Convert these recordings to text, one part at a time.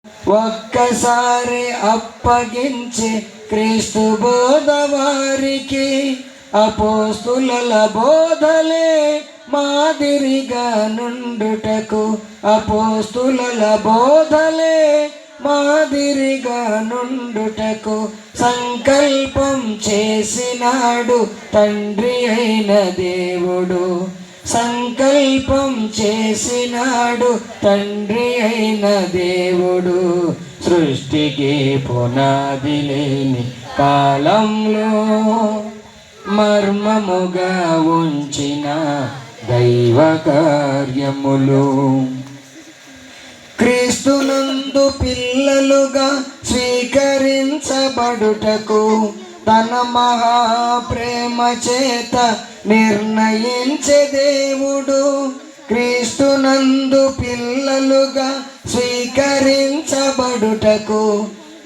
ఒక్కసారి అప్పగించి క్రీస్తు బోధ వారికి, అపోస్తుల బోధలే మాదిరిగా నుండుటకు, అపోస్తుల బోధలే మాదిరిగా నుండుటకు సంకల్పం చేసినాడు తండ్రి అయిన దేవుడు. సంకల్పం చేసినాడు తండ్రి అయిన దేవుడు. సృష్టికి పునాది లేని కాలంలో మర్మముగా ఉంచిన దైవ కార్యములు, క్రీస్తునందు పిల్లలుగా స్వీకరించబడుటకు తన మహాప్రేమ చేత నిర్ణయించే దేవుడు. క్రీస్తునందు పిల్లలుగా స్వీకరించబడుటకు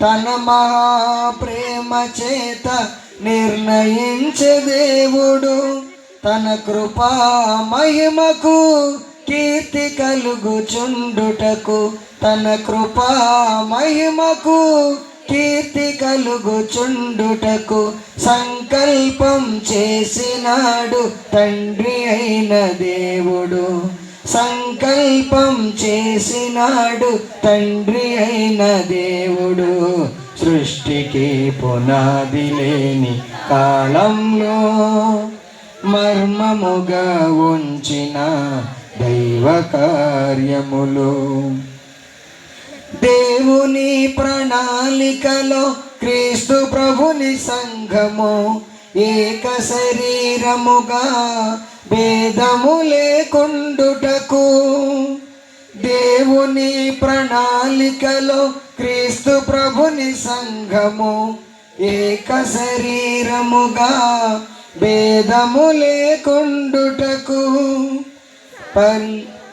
తన మహాప్రేమ చేత నిర్ణయించే దేవుడు. తన కృపా మహిమకు కీర్తి కలుగుచుండుటకు, తన కృపా మహిమకు కీర్తి కలుగుచుండుటకు సంకల్పం చేసినాడు తండ్రి అయిన దేవుడు. సంకల్పం చేసినాడు తండ్రి అయిన దేవుడు. సృష్టికి పునాది లేని కాలంలో మర్మముగా ఉంచిన దైవ కార్యములు, దేవుని ప్రణాళికలో క్రీస్తు ప్రభుని సంఘము ఏక శరీరముగా భేదము లేకుండుటకు. దేవుని ప్రణాళికలో క్రీస్తు ప్రభుని సంఘము ఏక శరీరముగా భేదము లేకుండుటకు,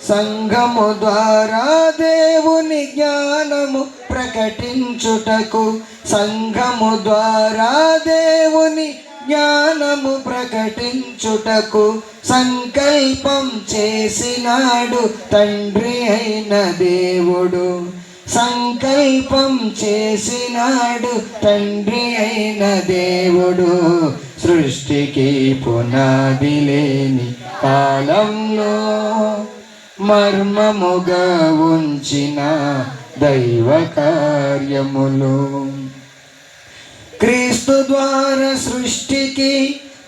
సంఘము ద్వారా దేవుని జ్ఞానము ప్రకటించుటకు, సంఘము ద్వారా దేవుని జ్ఞానము ప్రకటించుటకు సంకల్పం చేసినాడు తండ్రి అయిన దేవుడు. సంకల్పం చేసినాడు తండ్రి అయిన దేవుడు. సృష్టికి పునాది లేని కాలంలో మర్మముగా ఉంచిన దైవ కార్యములు, క్రీస్తు ద్వారా సృష్టికి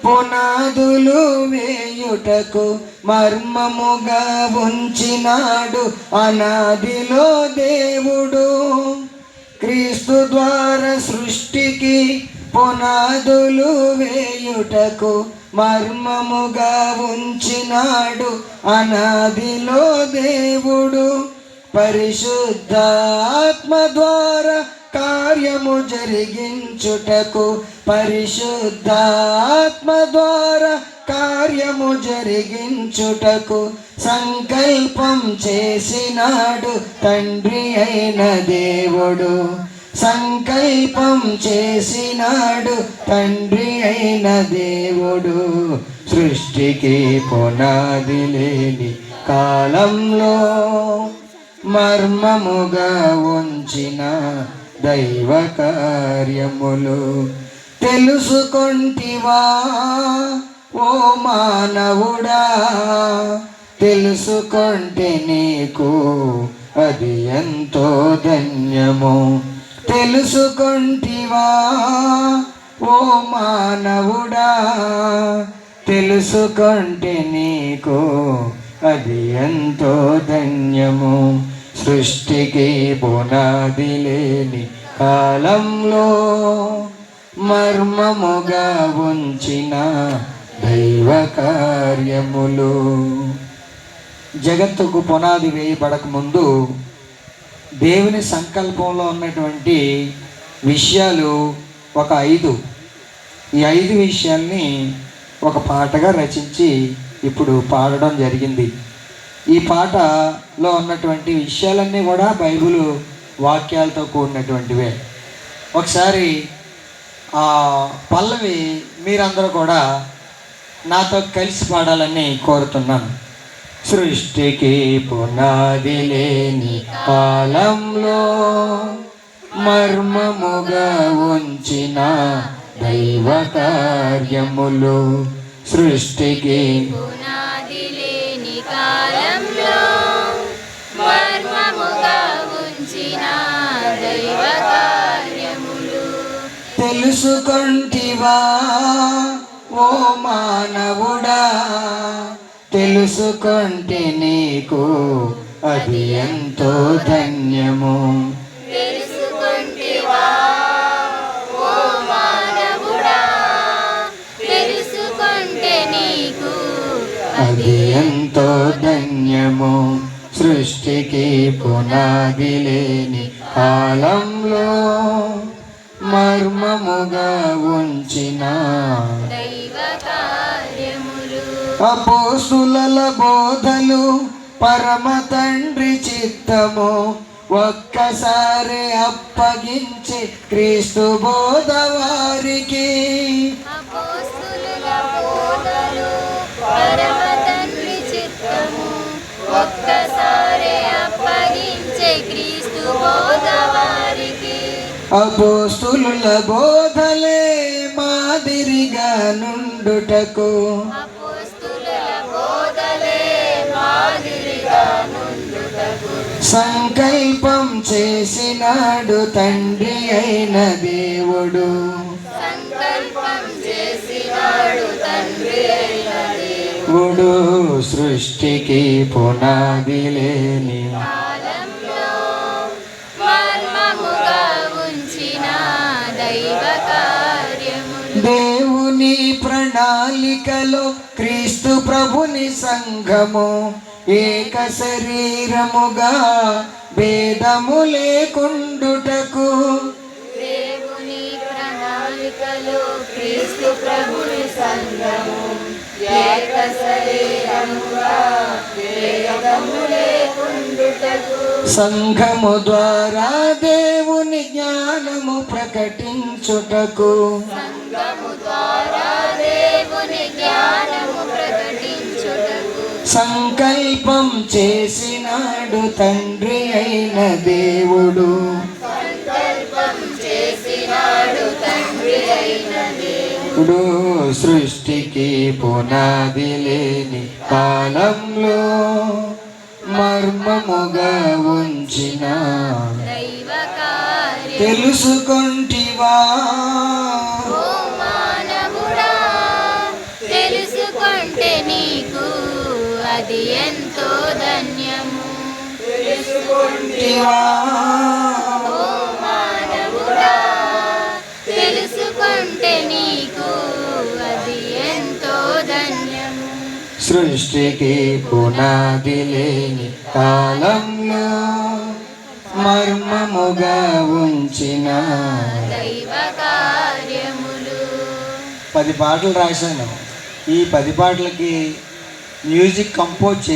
పునాదులు వేయుటకు మర్మముగా ఉంచినాడు అనాదిలో దేవుడు. క్రీస్తు ద్వారా సృష్టికి పునాదులు వేయుటకు మర్మముగా ఉంచినాడు అనాదిలో దేవుడు. పరిశుద్ధాత్మ ద్వారా కార్యము జరిగించుటకు, పరిశుద్ధాత్మ ద్వారా కార్యము జరిగించుటకు సంకల్పం చేసినాడు తండ్రి అయిన దేవుడు. సంకల్పం చేసినాడు తండ్రి అయిన దేవుడు. సృష్టికి పునాది లేని కాలంలో మర్మముగా ఉంచిన దైవ కార్యములు తెలుసుకొంటివా ఓ మానవుడా, తెలుసుకొంటే నీకు అది ఎంతో ధన్యము. తెలుసుకొంటివా ఓ మానవుడా, తెలుసుకొంటే నీకు అది ఎంతో ధన్యము. సృష్టికి పునాది లేని కాలంలో మర్మముగా ఉంచిన దైవ కార్యములు. జగత్తుకు పునాది వేయబడక ముందు దేవుని సంకల్పంలో ఉన్నటువంటి విషయాలు ఒక 5. ఈ 5 విషయాల్ని ఒక పాటగా రచించి ఇప్పుడు పాడడం జరిగింది. ఈ పాటలో ఉన్నటువంటి విషయాలన్నీ కూడా బైబిల్ వాక్యాలతో కూడినటువంటివే. ఒకసారి ఆ పల్లవి మీరందరూ కూడా నాతో కలిసి పాడాలని కోరుతున్నాను. సృష్టికి పునాది లేని కాలంలో మర్మముగా ఉంచిన దైవ కార్యములు. సృష్టికి పునాది లేని కాలంలో మర్మముగా ఉంచిన దైవ కార్యములు. తెలుసుకొంటివా ఓ మానవుడా, తెలుసుకొంటే నీకు అది ఎంతో ధన్యము. తెలుసుకొంటివా ఓ మానవుడా, తెలుసుకొంటే నీకు అది ఎంతో ధన్యము. సృష్టికి పునాది లేని కాలంలో మర్మముగా ఉంచిన దైవ కార్యములు. అపోస్తుల బోధలు పరమ తండ్రి చిత్తము, ఒక్కసారి అప్పగించి క్రీస్తు బోధ వారికి. అపోస్తుల బోధలు పరమ తండ్రి చిత్తము, ఒక్కసారి అప్పగించే క్రీస్తు బోధ వారికి. అపోస్తుల బోధలే మాదిరిగా నుండుటకు, అపోస్తుల బోధలే మాదిరిగా నుండుటకు సంకల్పం చేసినాడు తండ్రి అయిన దేవుడు. సంకల్పం చేసినాడు తండ్రి అయిన దేవుడు. సృష్టికి పునాది లేని కాలంలో మర్మముగా ఉంచిన దైవ కార్యములు. దేవుని ప్రణాళికలో క్రీస్తు ప్రభుని సంఘము ఏక శరీరముగా భేదము లేకుండుటకు. దేవుని ప్రణాళికలో క్రీస్తు ప్రభుని సంఘము ఏక శరీరముగా భేదము లేకుండుటకు. సంఘము ద్వారా దేవుని జ్ఞానము ప్రకటించుటకు. సంఘము ద్వారా దేవుని జ్ఞానము ప్రకటించుటకు సంకల్పం చేసినాడు తండ్రి అయిన దేవుడు. సంకల్పం చేసినాడు తండ్రి అయిన దేవుడు. సృష్టికి పునాది లేని కాలంలో మర్మముగా ఉంచిన దైవ కార్యం. తెలుసుకొంటివా ఓ మానవుడా, తెలుసుకొంటే నీకు అది ఎంతో ధన్యము. తెలుసుకొంటివా ఓ మానవుడా, తెలుసుకొంటే నీకు అది ఎంతో ధన్యము. సృష్టికి పునాది లేని కాలంలో మర్మముగా ఉంచిన దైవ కార్యములు. 10 పాటలు రాశాను. ఈ 10 పాటలకి మ్యూజిక్ కంపోజ్